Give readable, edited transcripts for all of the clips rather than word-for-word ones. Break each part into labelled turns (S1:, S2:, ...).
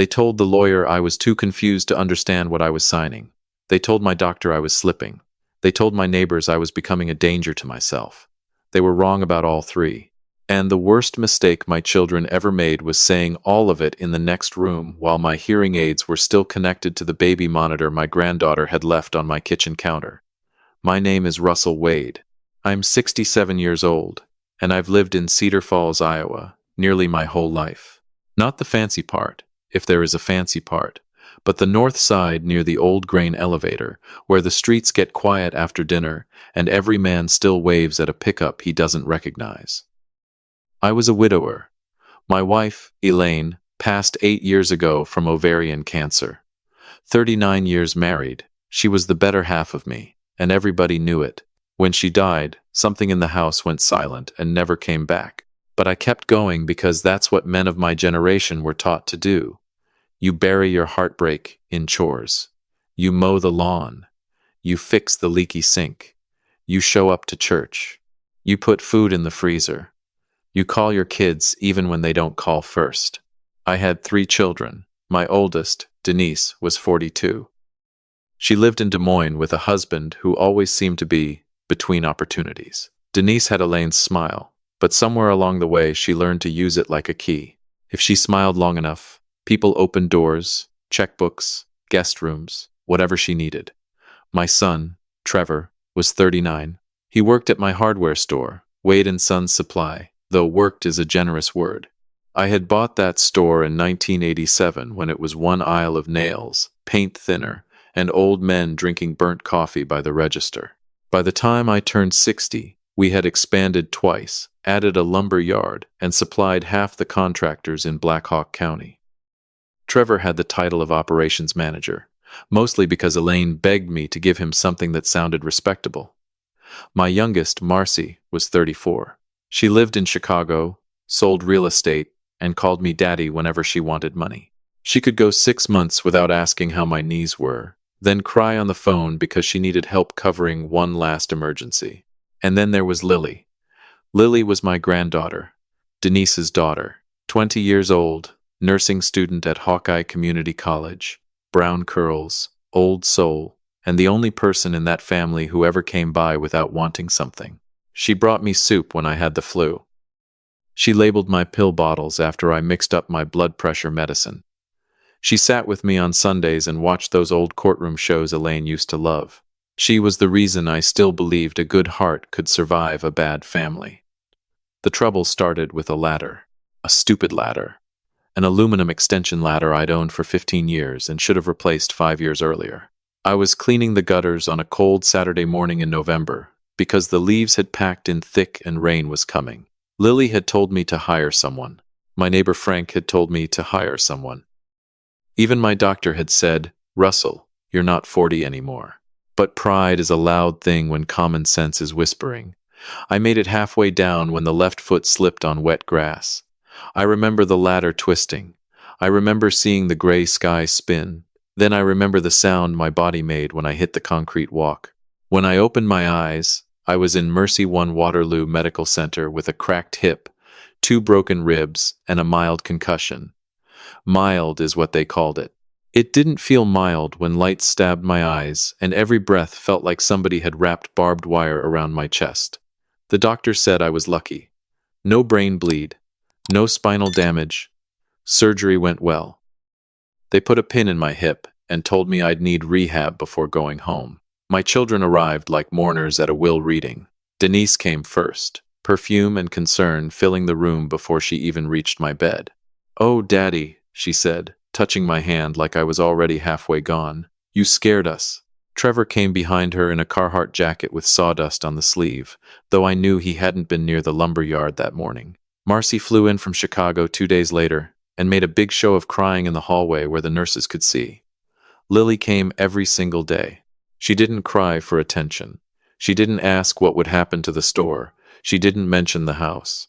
S1: They told the lawyer I was too confused to understand what I was signing. They told my doctor I was slipping. They told my neighbors I was becoming a danger to myself. They were wrong about all three. And the worst mistake my children ever made was saying all of it in the next room while my hearing aids were still connected to the baby monitor my granddaughter had left on my kitchen counter. My name is Russell Wade. I'm 67 years old, and I've lived in Cedar Falls, Iowa, nearly my whole life. Not the fancy part, if there is a fancy part, but the north side near the old grain elevator, where the streets get quiet after dinner and every man still waves at a pickup he doesn't recognize. I was a widower. My wife, Elaine, passed 8 years ago from ovarian cancer. 39 years married, she was the better half of me, and everybody knew it. When she died, something in the house went silent and never came back. But I kept going because that's what men of my generation were taught to do. You bury your heartbreak in chores. You mow the lawn. You fix the leaky sink. You show up to church. You put food in the freezer. You call your kids even when they don't call first. I had 3 children. My oldest, Denise, was 42. She lived in Des Moines with a husband who always seemed to be between opportunities. Denise had Elaine's smile, but somewhere along the way she learned to use it like a key. If she smiled long enough, people opened doors, checkbooks, guest rooms, whatever she needed. My son, Trevor, was 39. He worked at my hardware store, Wade & Sons Supply, though worked is a generous word. I had bought that store in 1987 when it was one aisle of nails, paint thinner, and old men drinking burnt coffee by the register. By the time I turned 60, we had expanded twice, added a lumber yard, and supplied half the contractors in Black Hawk County. Trevor had the title of operations manager, mostly because Elaine begged me to give him something that sounded respectable. My youngest, Marcy, was 34. She lived in Chicago, sold real estate, and called me daddy whenever she wanted money. She could go 6 months without asking how my knees were, then cry on the phone because she needed help covering one last emergency. And then there was Lily. Lily was my granddaughter, Denise's daughter, 20 years old, nursing student at Hawkeye Community College, brown curls, old soul, and the only person in that family who ever came by without wanting something. She brought me soup when I had the flu. She labeled my pill bottles after I mixed up my blood pressure medicine. She sat with me on Sundays and watched those old courtroom shows Elaine used to love. She was the reason I still believed a good heart could survive a bad family. The trouble started with a ladder. A stupid ladder. An aluminum extension ladder I'd owned for 15 years and should have replaced 5 years earlier. I was cleaning the gutters on a cold Saturday morning in November because the leaves had packed in thick and rain was coming. Lily had told me to hire someone. My neighbor Frank had told me to hire someone. Even my doctor had said, "Russell, you're not 40 anymore." But pride is a loud thing when common sense is whispering. I made it halfway down when the left foot slipped on wet grass. I remember the ladder twisting. I remember seeing the gray sky spin. Then I remember the sound my body made when I hit the concrete walk. When I opened my eyes, I was in Mercy One Waterloo Medical Center with a cracked hip, 2 broken ribs, and a mild concussion. Mild is what they called it. It didn't feel mild when light stabbed my eyes, and every breath felt like somebody had wrapped barbed wire around my chest. The doctor said I was lucky. No brain bleed. No spinal damage. Surgery went well. They put a pin in my hip and told me I'd need rehab before going home. My children arrived like mourners at a will reading. Denise came first, perfume and concern filling the room before she even reached my bed. "Oh, Daddy," she said, touching my hand like I was already halfway gone. "You scared us." Trevor came behind her in a Carhartt jacket with sawdust on the sleeve, though I knew he hadn't been near the lumber yard that morning. Marcy flew in from Chicago 2 days later and made a big show of crying in the hallway where the nurses could see. Lily came every single day. She didn't cry for attention. She didn't ask what would happen to the store. She didn't mention the house.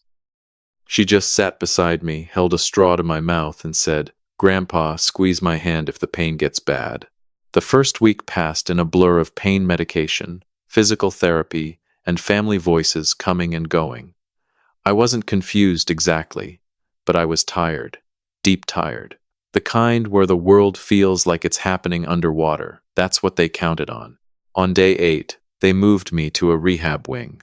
S1: She just sat beside me, held a straw to my mouth, and said, "Grandpa, squeeze my hand if the pain gets bad." The first week passed in a blur of pain medication, physical therapy, and family voices coming and going. I wasn't confused exactly, but I was tired, deep tired. The kind where the world feels like it's happening underwater. That's what they counted on. On day 8, they moved me to a rehab wing.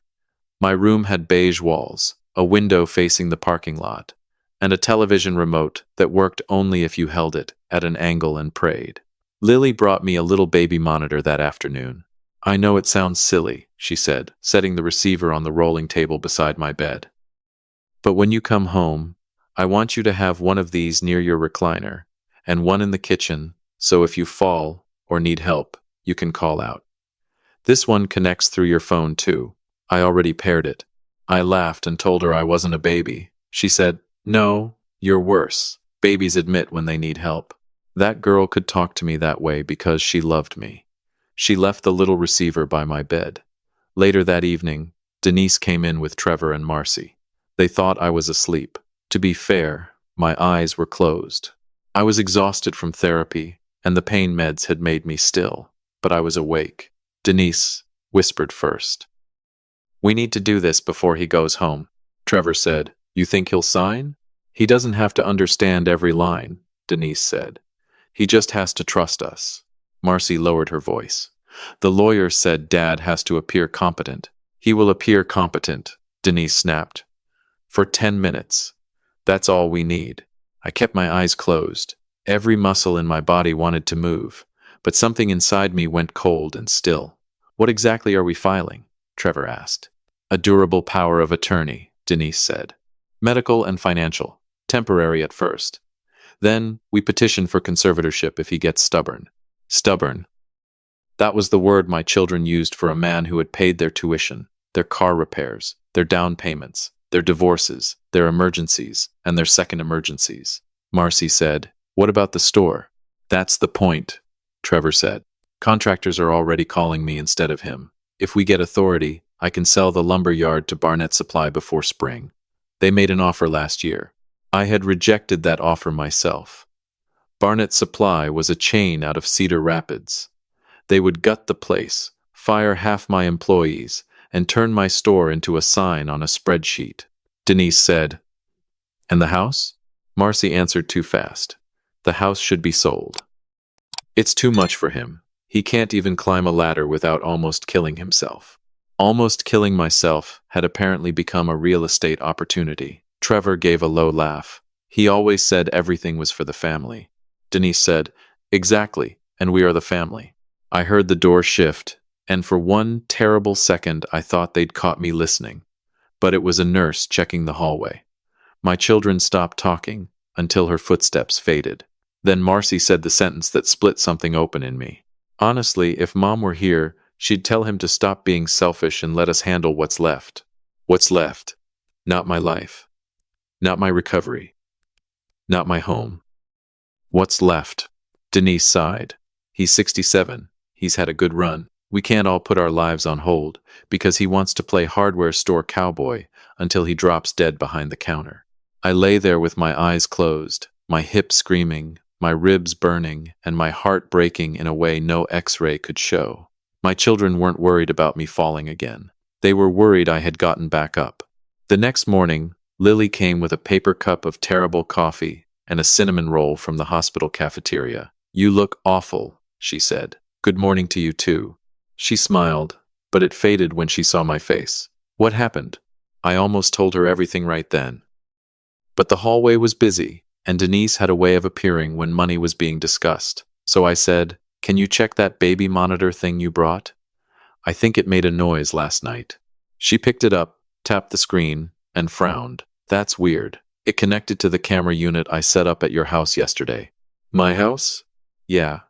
S1: My room had beige walls, a window facing the parking lot, and a television remote that worked only if you held it at an angle and prayed. Lily brought me a little baby monitor that afternoon. I know it sounds silly, she said, setting the receiver on the rolling table beside my bed. But when you come home, I want you to have one of these near your recliner, and one in the kitchen, so if you fall or need help, you can call out. This one connects through your phone too. I already paired it. I laughed and told her I wasn't a baby. She said, "No, you're worse. Babies admit when they need help." That girl could talk to me that way because she loved me. She left the little receiver by my bed. Later that evening, Denise came in with Trevor and Marcy. They thought I was asleep. To be fair, my eyes were closed. I was exhausted from therapy, and the pain meds had made me still, but I was awake. Denise whispered first. "We need to do this before he goes home," Trevor said. "You think he'll sign?" "He doesn't have to understand every line," Denise said. "He just has to trust us." Marcy lowered her voice. "The lawyer said Dad has to appear competent." "He will appear competent," Denise snapped. "For 10 minutes. That's all we need." I kept my eyes closed. Every muscle in my body wanted to move, but something inside me went cold and still. "What exactly are we filing?" Trevor asked. "A durable power of attorney," Denise said. "Medical and financial. Temporary at first. Then we petition for conservatorship if he gets stubborn." Stubborn. That was the word my children used for a man who had paid their tuition, their car repairs, their down payments, their divorces, their emergencies, and their second emergencies. Marcy said, "What about the store?" "That's the point," Trevor said. "Contractors are already calling me instead of him. If we get authority, I can sell the lumber yard to Barnett Supply before spring. They made an offer last year. I had rejected that offer myself. Barnett Supply was a chain out of Cedar Rapids. They would gut the place, fire half my employees, and turn my store into a sign on a spreadsheet. Denise said, "And the house?" Marcy answered too fast. "The house should be sold. It's too much for him. He can't even climb a ladder without almost killing himself." Almost killing myself had apparently become a real estate opportunity. Trevor gave a low laugh. "He always said everything was for the family." Denise said, "Exactly, and we are the family." I heard the door shift, and for one terrible second I thought they'd caught me listening. But it was a nurse checking the hallway. My children stopped talking until her footsteps faded. Then Marcy said the sentence that split something open in me. Honestly, if Mom were here, she'd tell him to stop being selfish and let us handle what's left. What's left? Not my life. Not my recovery. Not my home. What's left? Denise sighed. He's 67. He's had a good run. We can't all put our lives on hold because he wants to play hardware store cowboy until he drops dead behind the counter. I lay there with my eyes closed, my hips screaming, my ribs burning, and my heart breaking in a way no X-ray could show. My children weren't worried about me falling again. They were worried I had gotten back up. The next morning, Lily came with a paper cup of terrible coffee and a cinnamon roll from the hospital cafeteria. "You look awful," she said. "Good morning to you too." She smiled, but it faded when she saw my face. What happened? I almost told her everything right then. But the hallway was busy, and Denise had a way of appearing when money was being discussed. So I said, "Can you check that baby monitor thing you brought? I think it made a noise last night." She picked it up, tapped the screen, and frowned. "That's weird. It connected to the camera unit I set up at your house yesterday." "My house?" "Yeah.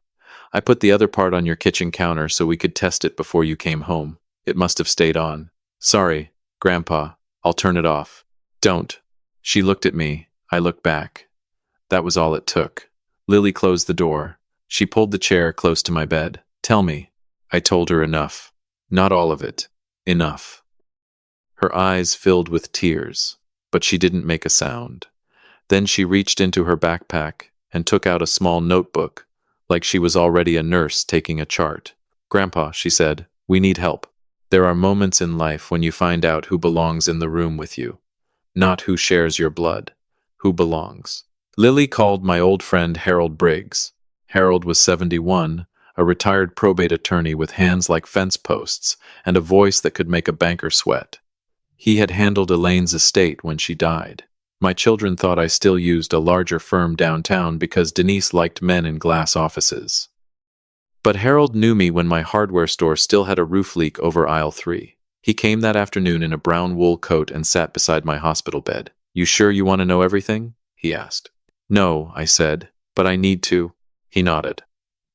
S1: I put the other part on your kitchen counter so we could test it before you came home. It must have stayed on." "Sorry, Grandpa. I'll turn it off." "Don't." She looked at me. I looked back. That was all it took. Lily closed the door. She pulled the chair close to my bed. "Tell me." I told her enough. Not all of it. Enough. Her eyes filled with tears, but she didn't make a sound. Then she reached into her backpack and took out a small notebook, like she was already a nurse taking a chart. "Grandpa," she said, "we need help. There are moments in life when you find out who belongs in the room with you. Not who shares your blood. Who belongs. Lily called my old friend Harold Briggs. Harold was 71, a retired probate attorney with hands like fence posts and a voice that could make a banker sweat. He had handled Elaine's estate when she died. My children thought I still used a larger firm downtown because Denise liked men in glass offices. But Harold knew me when my hardware store still had a roof leak over aisle 3. He came that afternoon in a brown wool coat and sat beside my hospital bed. "You sure you want to know everything?" he asked. "No," I said, "but I need to." He nodded.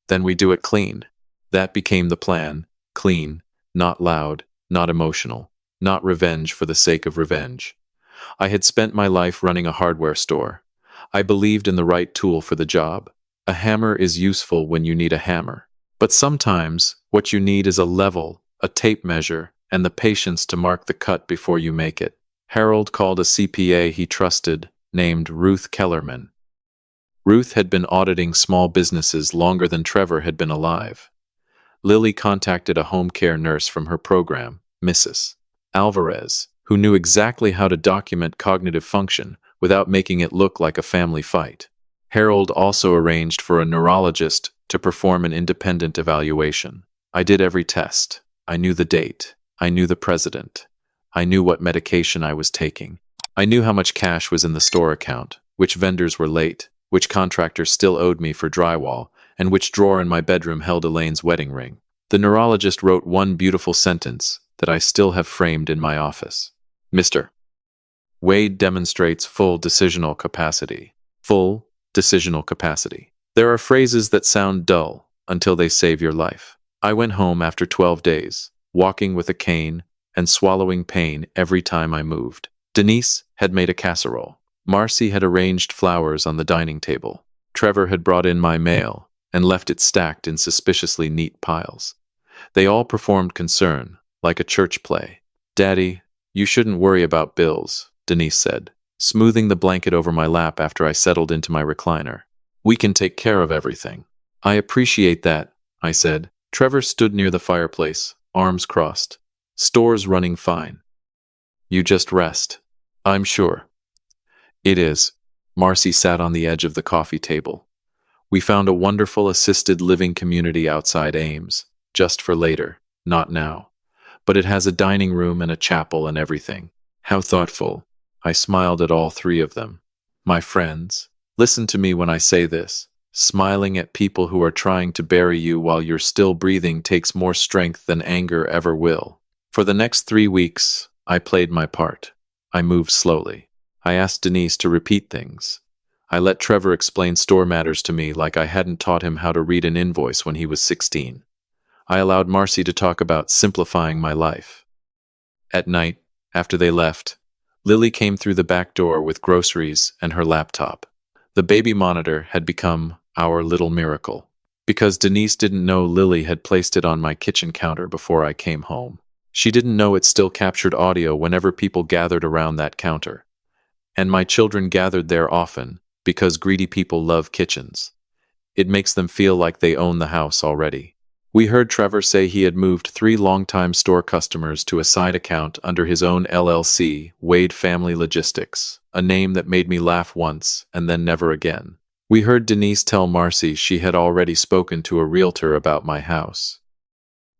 S1: "Then we do it clean." That became the plan. Clean, not loud, not emotional, not revenge for the sake of revenge. I had spent my life running a hardware store. I believed in the right tool for the job. A hammer is useful when you need a hammer. But sometimes, what you need is a level, a tape measure, and the patience to mark the cut before you make it. Harold called a CPA he trusted, named Ruth Kellerman. Ruth had been auditing small businesses longer than Trevor had been alive. Lily contacted a home care nurse from her program, Mrs. Alvarez, who knew exactly how to document cognitive function without making it look like a family fight. Harold also arranged for a neurologist to perform an independent evaluation. I did every test. I knew the date. I knew the president. I knew what medication I was taking. I knew how much cash was in the store account, which vendors were late, which contractors still owed me for drywall, and which drawer in my bedroom held Elaine's wedding ring. The neurologist wrote one beautiful sentence that I still have framed in my office. Mr. Wade demonstrates full decisional capacity. Full decisional capacity. There are phrases that sound dull until they save your life. I went home after 12 days, walking with a cane and swallowing pain every time I moved. Denise had made a casserole. Marcy had arranged flowers on the dining table. Trevor had brought in my mail and left it stacked in suspiciously neat piles. They all performed concern, like a church play. "Daddy, you shouldn't worry about bills," Denise said, smoothing the blanket over my lap after I settled into my recliner. "We can take care of everything." "I appreciate that," I said. Trevor stood near the fireplace, arms crossed. "Store's running fine. You just rest." "I'm sure." "It is." Marcy sat on the edge of the coffee table. "We found a wonderful assisted living community outside Ames, just for later, not now. But it has a dining room and a chapel and everything." "How thoughtful." I smiled at all three of them. "My friends, listen to me when I say this. Smiling at people who are trying to bury you while you're still breathing takes more strength than anger ever will." For the next 3 weeks, I played my part. I moved slowly. I asked Denise to repeat things. I let Trevor explain store matters to me like I hadn't taught him how to read an invoice when he was 16. I allowed Marcy to talk about simplifying my life. At night, after they left, Lily came through the back door with groceries and her laptop. The baby monitor had become our little miracle, because Denise didn't know Lily had placed it on my kitchen counter before I came home. She didn't know it still captured audio whenever people gathered around that counter. And my children gathered there often, because greedy people love kitchens. It makes them feel like they own the house already. We heard Trevor say he had moved 3 longtime store customers to a side account under his own LLC, Wade Family Logistics, a name that made me laugh once and then never again. We heard Denise tell Marcy she had already spoken to a realtor about my house.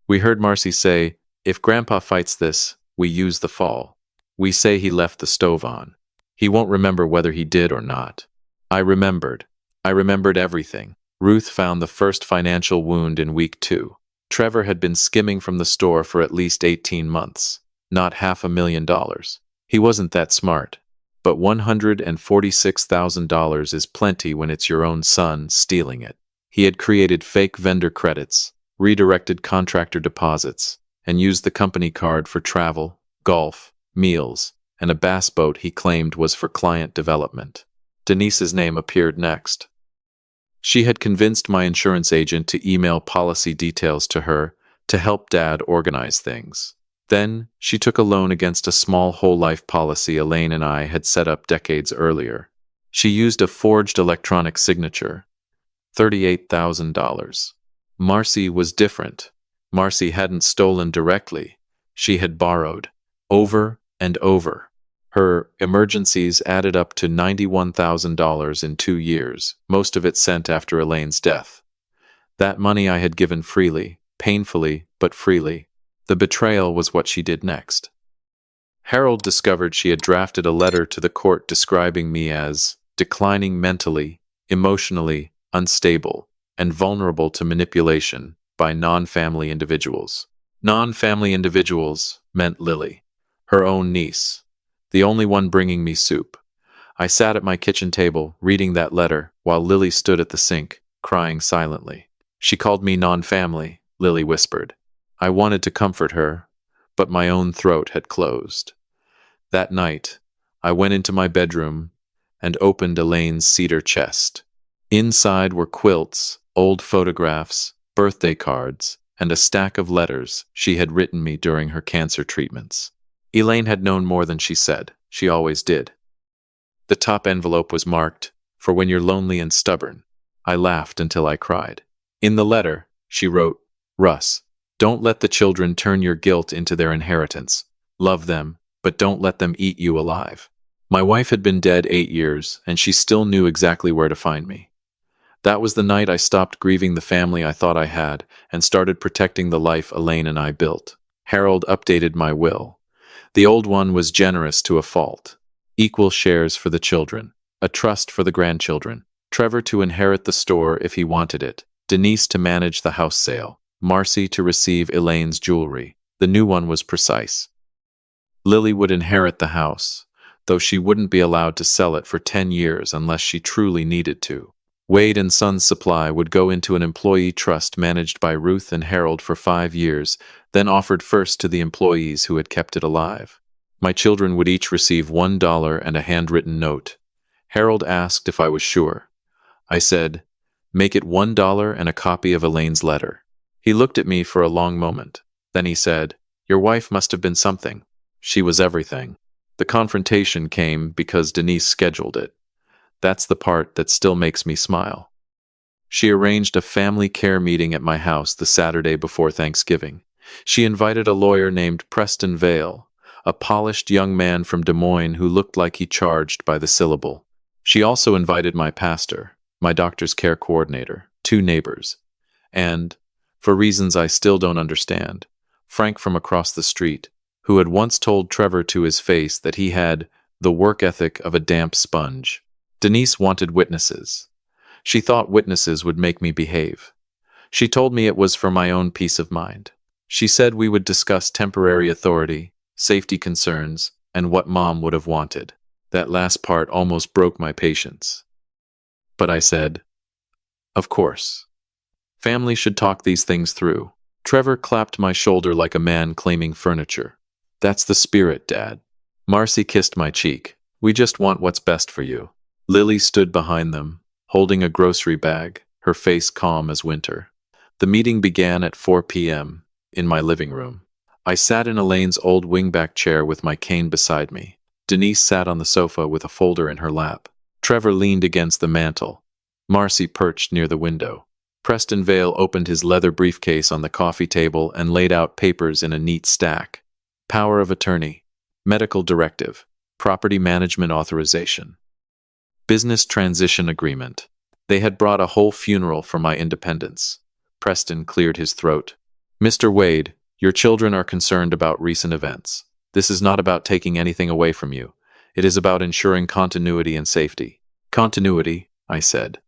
S1: We heard Marcy say, "If Grandpa fights this, we use the fall. We say he left the stove on. He won't remember whether he did or not." I remembered. I remembered everything. Ruth found the first financial wound in week 2. Trevor had been skimming from the store for at least 18 months. Not $500,000. He wasn't that smart. But $146,000 is plenty when it's your own son stealing it. He had created fake vendor credits, redirected contractor deposits, and used the company card for travel, golf, meals, and a bass boat he claimed was for client development. Denise's name appeared next. She had convinced my insurance agent to email policy details to her to help Dad organize things. Then, she took a loan against a small whole life policy Elaine and I had set up decades earlier. She used a forged electronic signature. $38,000. Marcy was different. Marcy hadn't stolen directly. She had borrowed. Over and over. Her emergencies added up to $91,000 in 2 years, most of it sent after Elaine's death. That money I had given freely, painfully, but freely. The betrayal was what she did next. Harold discovered she had drafted a letter to the court describing me as declining mentally, emotionally, unstable, and vulnerable to manipulation by non-family individuals. Non-family individuals meant Lily, her own niece, the only one bringing me soup. I sat at my kitchen table, reading that letter, while Lily stood at the sink, crying silently. She called me non-family, Lily whispered. I wanted to comfort her, but my own throat had closed. That night, I went into my bedroom and opened Elaine's cedar chest. Inside were quilts, old photographs, birthday cards, and a stack of letters she had written me during her cancer treatments. Elaine had known more than she said. She always did. The top envelope was marked, "For when you're lonely and stubborn." I laughed until I cried. In the letter, she wrote, "Russ, don't let the children turn your guilt into their inheritance. Love them, but don't let them eat you alive." My wife had been dead 8 years, and she still knew exactly where to find me. That was the night I stopped grieving the family I thought I had and started protecting the life Elaine and I built. Harold updated my will. The old one was generous to a fault. Equal shares for the children, a trust for the grandchildren, Trevor to inherit the store if he wanted it, Denise to manage the house sale, Marcy to receive Elaine's jewelry. The new one was precise. Lily would inherit the house, though she wouldn't be allowed to sell it for 10 years unless she truly needed to. Wade and Sons Supply would go into an employee trust managed by Ruth and Harold for 5 years, then offered first to the employees who had kept it alive. My children would each receive $1 and a handwritten note. Harold asked if I was sure. I said, "Make it $1 and a copy of Elaine's letter." He looked at me for a long moment. Then he said, "Your wife must have been something." She was everything. The confrontation came because Denise scheduled it. That's the part that still makes me smile. She arranged a family care meeting at my house the Saturday before Thanksgiving. She invited a lawyer named Preston Vale, a polished young man from Des Moines who looked like he charged by the syllable. She also invited my pastor, my doctor's care coordinator, 2 neighbors, and, for reasons I still don't understand, Frank from across the street, who had once told Trevor to his face that he had the work ethic of a damp sponge. Denise wanted witnesses. She thought witnesses would make me behave. She told me it was for my own peace of mind. She said we would discuss temporary authority, safety concerns, and what Mom would have wanted. That last part almost broke my patience. But I said, "Of course. Family should talk these things through." Trevor clapped my shoulder like a man claiming furniture. "That's the spirit, Dad." Marcy kissed my cheek. "We just want what's best for you." Lily stood behind them, holding a grocery bag, her face calm as winter. The meeting began at 4 p.m. in my living room. I sat in Elaine's old wingback chair with my cane beside me. Denise sat on the sofa with a folder in her lap. Trevor leaned against the mantel. Marcy perched near the window. Preston Vale opened his leather briefcase on the coffee table and laid out papers in a neat stack. Power of attorney, medical directive, property management authorization, business transition agreement. They had brought a whole funeral for my independence. Preston cleared his throat. "Mr. Wade, your children are concerned about recent events. This is not about taking anything away from you. It is about ensuring continuity and safety." "Continuity," I said.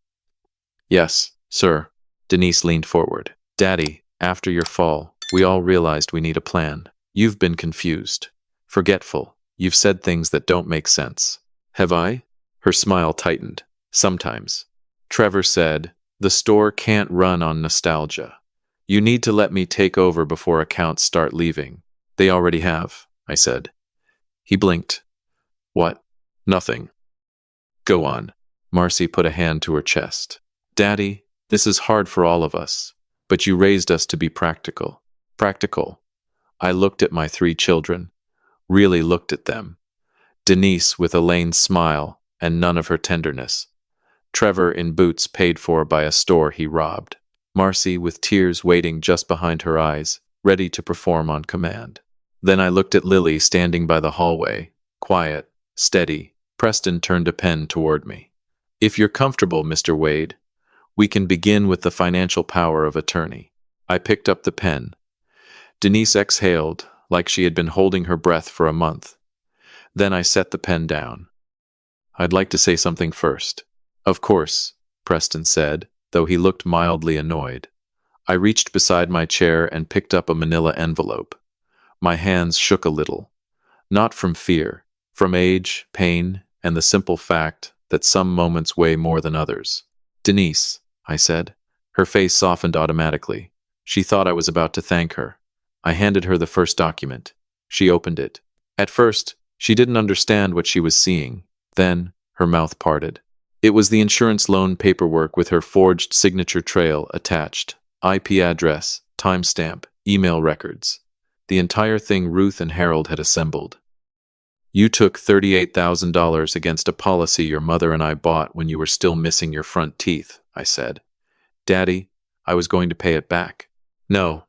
S1: "Yes, sir." Denise leaned forward. "Daddy, after your fall, we all realized we need a plan. You've been confused, forgetful. You've said things that don't make sense." "Have I?" Her smile tightened. "Sometimes." Trevor said, "The store can't run on nostalgia. You need to let me take over before accounts start leaving." "They already have," I said. He blinked. "What?" "Nothing." "Go on." Marcy put a hand to her chest. "Daddy, this is hard for all of us, but you raised us to be practical." "Practical?" I looked at my 3 children, really looked at them. Denise with Elaine's smile and none of her tenderness. Trevor in boots paid for by a store he robbed. Marcy with tears waiting just behind her eyes, ready to perform on command. Then I looked at Lily standing by the hallway, quiet, Steady. Preston turned a pen toward me. If you're comfortable, Mr. Wade, we can begin with the financial power of attorney. I picked up the pen. Denise exhaled, like she had been holding her breath for a month. Then I set the pen down. I'd like to say something first. Of course, Preston said, though he looked mildly annoyed. I reached beside my chair and picked up a manila envelope. My hands shook a little. Not from fear, from age, pain, and the simple fact that some moments weigh more than others. Denise, I said. Her face softened automatically. She thought I was about to thank her. I handed her the first document. She opened it. At first, she didn't understand what she was seeing. Then, her mouth parted. It was the insurance loan paperwork with her forged signature trail attached. IP address, timestamp, email records. The entire thing Ruth and Harold had assembled. You took $38,000 against a policy your mother and I bought when you were still missing your front teeth, I said. Daddy, I was going to pay it back. No,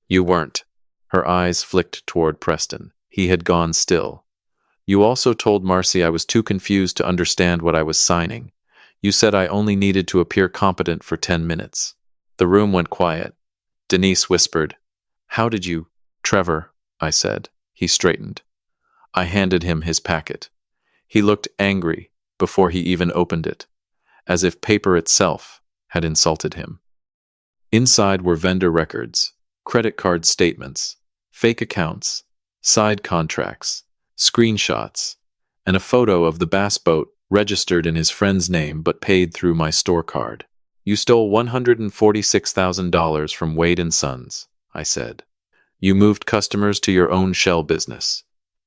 S1: you weren't. Her eyes flicked toward Preston. He had gone still. You also told Marcy I was too confused to understand what I was signing. You said I only needed to appear competent for 10 minutes. The room went quiet. Denise whispered, How did you? Trevor, I said. He straightened. I handed him his packet. He looked angry before he even opened it, as if paper itself had insulted him. Inside were vendor records, credit card statements, fake accounts, side contracts, screenshots, and a photo of the bass boat registered in his friend's name but paid through my store card. You stole $146,000 from Wade & Sons, I said. You moved customers to your own shell business.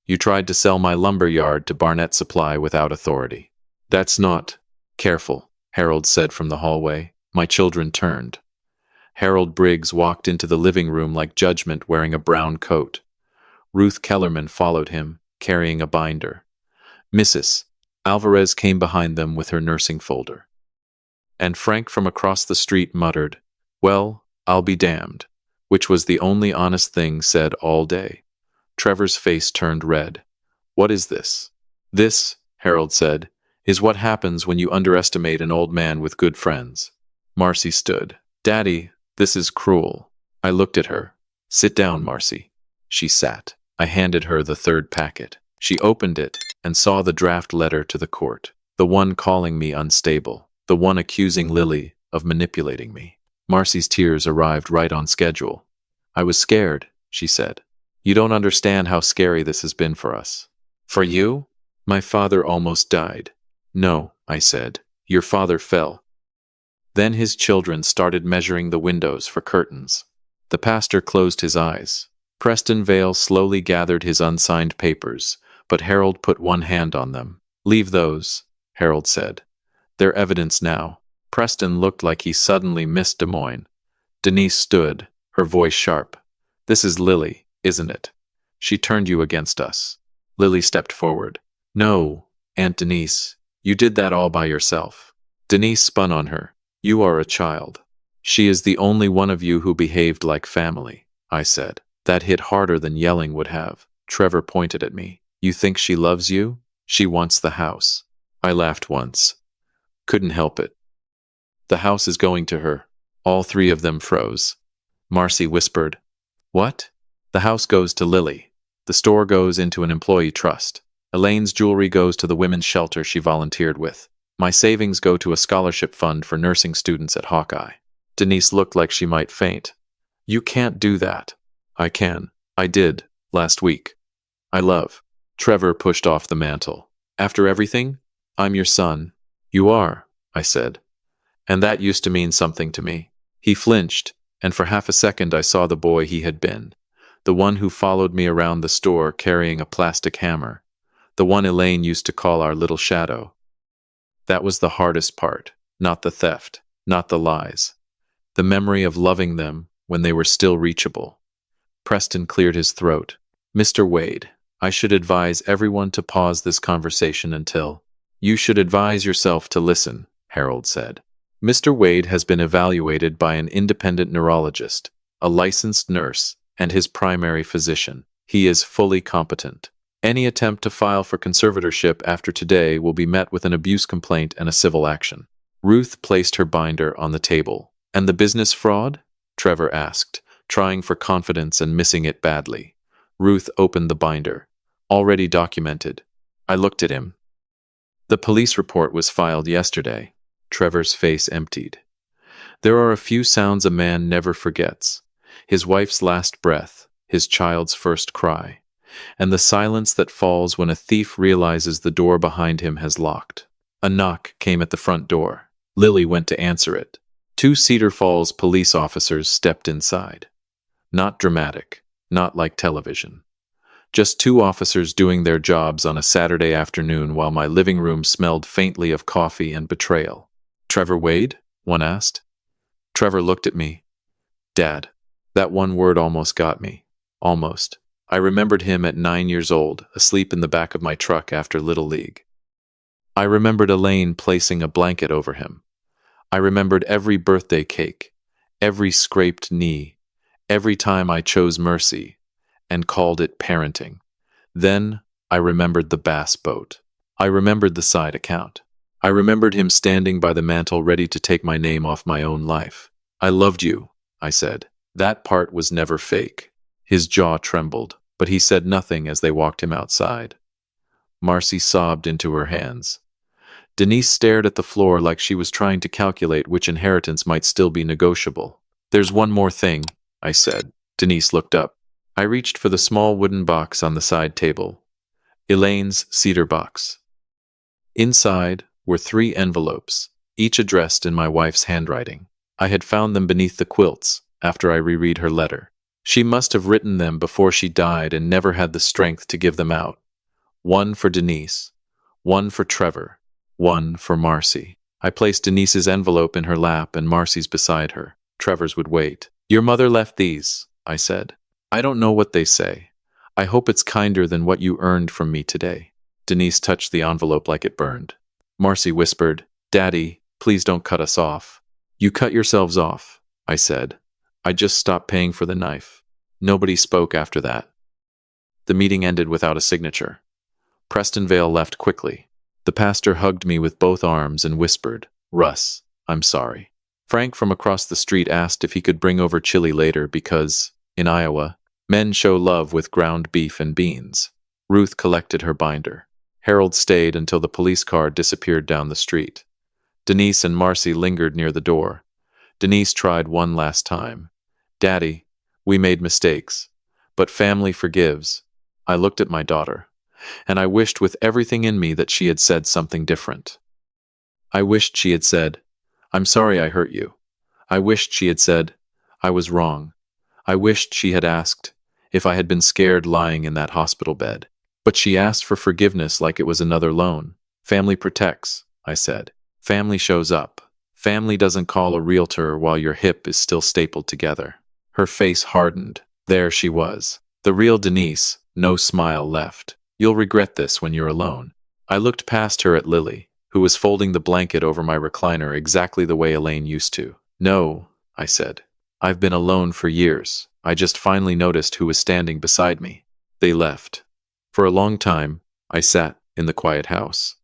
S1: You tried to sell my lumber yard to Barnett Supply without authority. That's not careful, Harold said from the hallway. My children turned. Harold Briggs walked into the living room like judgment wearing a brown coat. Ruth Kellerman followed him, carrying a binder. Mrs. Alvarez came behind them with her nursing folder. And Frank from across the street muttered, Well, I'll be damned, which was the only honest thing said all day. Trevor's face turned red. What is this? This, Harold said, is what happens when you underestimate an old man with good friends. Marcy stood. Daddy, this is cruel. I looked at her. Sit down, Marcy. She sat. I handed her the third packet. She opened it and saw the draft letter to the court. The one calling me unstable. The one accusing Lily of manipulating me. Marcy's tears arrived right on schedule. I was scared, she said. You don't understand how scary this has been for us. For you? My father almost died. No, I said. Your father fell. Then his children started measuring the windows for curtains. The pastor closed his eyes. Preston Vale slowly gathered his unsigned papers, but Harold put one hand on them. Leave those, Harold said. They're evidence now. Preston looked like he suddenly missed Des Moines. Denise stood, her voice sharp. This is Lily, isn't it? She turned you against us. Lily stepped forward. No, Aunt Denise, you did that all by yourself. Denise spun on her. You are a child. She is the only one of you who behaved like family, I said. That hit harder than yelling would have. Trevor pointed at me. You think she loves you? She wants the house. I laughed once. Couldn't help it. The house is going to her. All three of them froze. Marcy whispered, What? The house goes to Lily. The store goes into an employee trust. Elaine's jewelry goes to the women's shelter she volunteered with. My savings go to a scholarship fund for nursing students at Hawkeye. Denise looked like she might faint. You can't do that. I can. I did, last week. I love. Trevor pushed off the mantle. After everything, I'm your son. You are, I said. And that used to mean something to me. He flinched, and for half a second I saw the boy he had been. The one who followed me around the store carrying a plastic hammer. The one Elaine used to call our little shadow. That was the hardest part. Not the theft, not the lies. The memory of loving them when they were still reachable. Preston cleared his throat. Mr. Wade, I should advise everyone to pause this conversation until... You should advise yourself to listen, Harold said. Mr. Wade has been evaluated by an independent neurologist, a licensed nurse, and his primary physician. He is fully competent. Any attempt to file for conservatorship after today will be met with an abuse complaint and a civil action. Ruth placed her binder on the table. And the business fraud? Trevor asked, trying for confidence and missing it badly. Ruth opened the binder. Already documented. I looked at him. The police report was filed yesterday. Trevor's face emptied. There are a few sounds a man never forgets. His wife's last breath, his child's first cry, and the silence that falls when a thief realizes the door behind him has locked. A knock came at the front door. Lily went to answer it. 2 Cedar Falls police officers stepped inside. Not dramatic, not like television. Just 2 officers doing their jobs on a Saturday afternoon while my living room smelled faintly of coffee and betrayal. Trevor Wade? One asked. Trevor looked at me. Dad. That one word almost got me. Almost. I remembered him at 9 years old, asleep in the back of my truck after Little League. I remembered Elaine placing a blanket over him. I remembered every birthday cake, every scraped knee, every time I chose mercy and called it parenting. Then I remembered the bass boat. I remembered the side account. I remembered him standing by the mantel ready to take my name off my own life. I loved you, I said. That part was never fake. His jaw trembled, but he said nothing as they walked him outside. Marcy sobbed into her hands. Denise stared at the floor like she was trying to calculate which inheritance might still be negotiable. There's one more thing, I said. Denise looked up. I reached for the small wooden box on the side table. Elaine's cedar box. Inside were 3 envelopes, each addressed in my wife's handwriting. I had found them beneath the quilts after I reread her letter. She must have written them before she died and never had the strength to give them out. 1 for Denise, 1 for Trevor, 1 for Marcy. I placed Denise's envelope in her lap and Marcy's beside her. Trevor's would wait. Your mother left these, I said. I don't know what they say. I hope it's kinder than what you earned from me today. Denise touched the envelope like it burned. Marcy whispered, Daddy, please don't cut us off. You cut yourselves off, I said. I just stopped paying for the knife. Nobody spoke after that. The meeting ended without a signature. Prestonvale left quickly. The pastor hugged me with both arms and whispered, Russ, I'm sorry. Frank from across the street asked if he could bring over chili later because, in Iowa, men show love with ground beef and beans. Ruth collected her binder. Harold stayed until the police car disappeared down the street. Denise and Marcy lingered near the door. Denise tried one last time. Daddy, we made mistakes, but family forgives. I looked at my daughter, and I wished with everything in me that she had said something different. I wished she had said, I'm sorry I hurt you. I wished she had said, I was wrong. I wished she had asked if I had been scared lying in that hospital bed. But she asked for forgiveness like it was another loan. Family protects, I said. Family shows up. Family doesn't call a realtor while your hip is still stapled together. Her face hardened. There she was. The real Denise, no smile left. You'll regret this when you're alone. I looked past her at Lily, who was folding the blanket over my recliner exactly the way Elaine used to. No, I said. I've been alone for years. I just finally noticed who was standing beside me. They left. For a long time, I sat in the quiet house.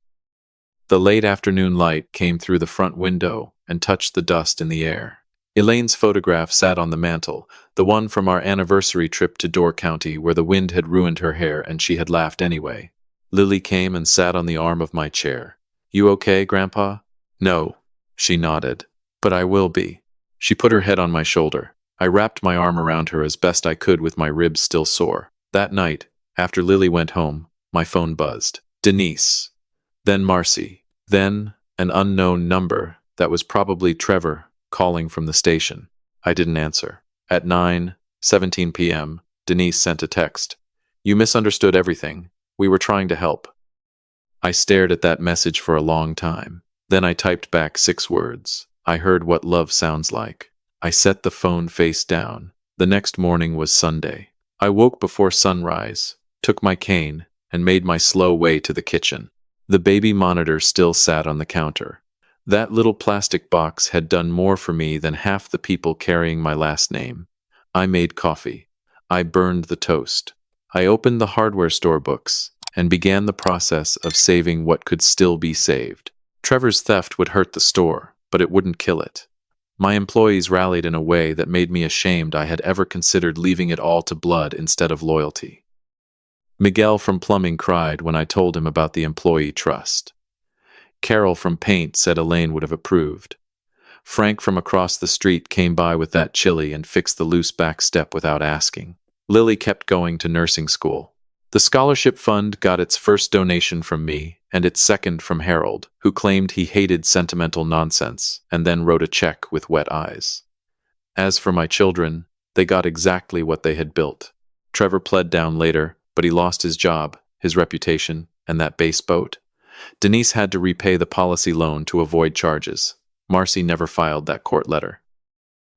S1: The late afternoon light came through the front window and touched the dust in the air. Elaine's photograph sat on the mantel, the one from our anniversary trip to Door County where the wind had ruined her hair and she had laughed anyway. Lily came and sat on the arm of my chair. You okay, Grandpa? No, she nodded. But I will be. She put her head on my shoulder. I wrapped my arm around her as best I could with my ribs still sore. That night, after Lily went home, my phone buzzed. Denise. Then Marcy. Then an unknown number that was probably Trevor calling from the station. I didn't answer. At 9:17 p.m., Denise sent a text. You misunderstood everything. We were trying to help. I stared at that message for a long time. Then I typed back 6 words. I heard what love sounds like. I set the phone face down. The next morning was Sunday. I woke before sunrise, took my cane, and made my slow way to the kitchen. The baby monitor still sat on the counter. That little plastic box had done more for me than half the people carrying my last name. I made coffee. I burned the toast. I opened the hardware store books and began the process of saving what could still be saved. Trevor's theft would hurt the store, but it wouldn't kill it. My employees rallied in a way that made me ashamed I had ever considered leaving it all to blood instead of loyalty. Miguel from plumbing cried when I told him about the employee trust. Carol from paint said Elaine would have approved. Frank from across the street came by with that chili and fixed the loose back step without asking. Lily kept going to nursing school. The scholarship fund got its first donation from me and its second from Harold, who claimed he hated sentimental nonsense and then wrote a check with wet eyes. As for my children, they got exactly what they had built. Trevor pled down later, but he lost his job, his reputation, and that base boat. Denise had to repay the policy loan to avoid charges. Marcy never filed that court letter.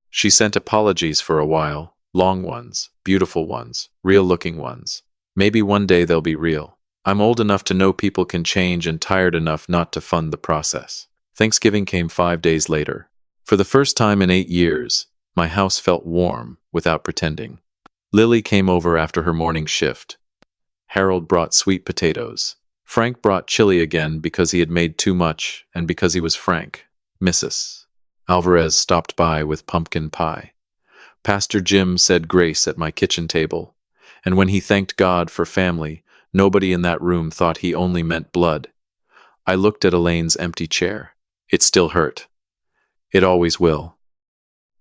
S1: She sent apologies for a while, long ones, beautiful ones, real-looking ones. Maybe one day they'll be real. I'm old enough to know people can change and tired enough not to fund the process. Thanksgiving came 5 days later. For the first time in 8 years, my house felt warm without pretending. Lily came over after her morning shift. Harold brought sweet potatoes. Frank brought chili again because he had made too much and because he was Frank. Mrs. Alvarez stopped by with pumpkin pie. Pastor Jim said grace at my kitchen table, and when he thanked God for family, nobody in that room thought he only meant blood. I looked at Elaine's empty chair. It still hurt. It always will.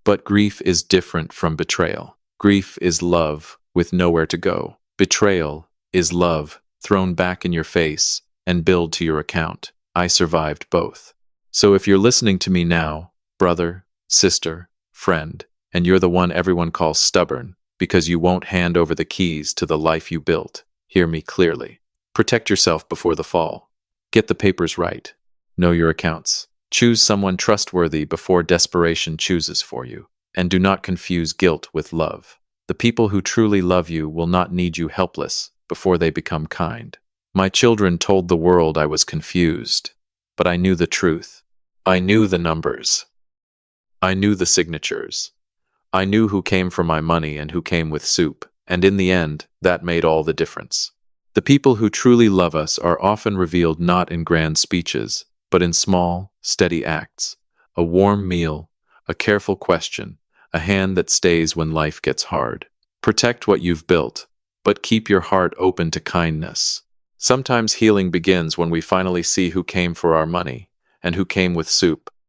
S1: But grief is different from betrayal. Grief is love with nowhere to go. Betrayal is love thrown back in your face and billed to your account. I survived both. So if you're listening to me now, brother, sister, friend, and you're the one everyone calls stubborn because you won't hand over the keys to the life you built, hear me clearly. Protect yourself before the fall. Get the papers right. Know your accounts. Choose someone trustworthy before desperation chooses for you. And do not confuse guilt with love. The people who truly love you will not need you helpless before they become kind. My children told the world I was confused, but I knew the truth. I knew the numbers. I knew the signatures. I knew who came for my money and who came with soup, and in the end, that made all the difference. The people who truly love us are often revealed not in grand speeches, but in small, steady acts. A warm meal, a careful question, a hand that stays when life gets hard. Protect what you've built, but keep your heart open to kindness. Sometimes healing begins when we finally see who came for our money and who came with soup.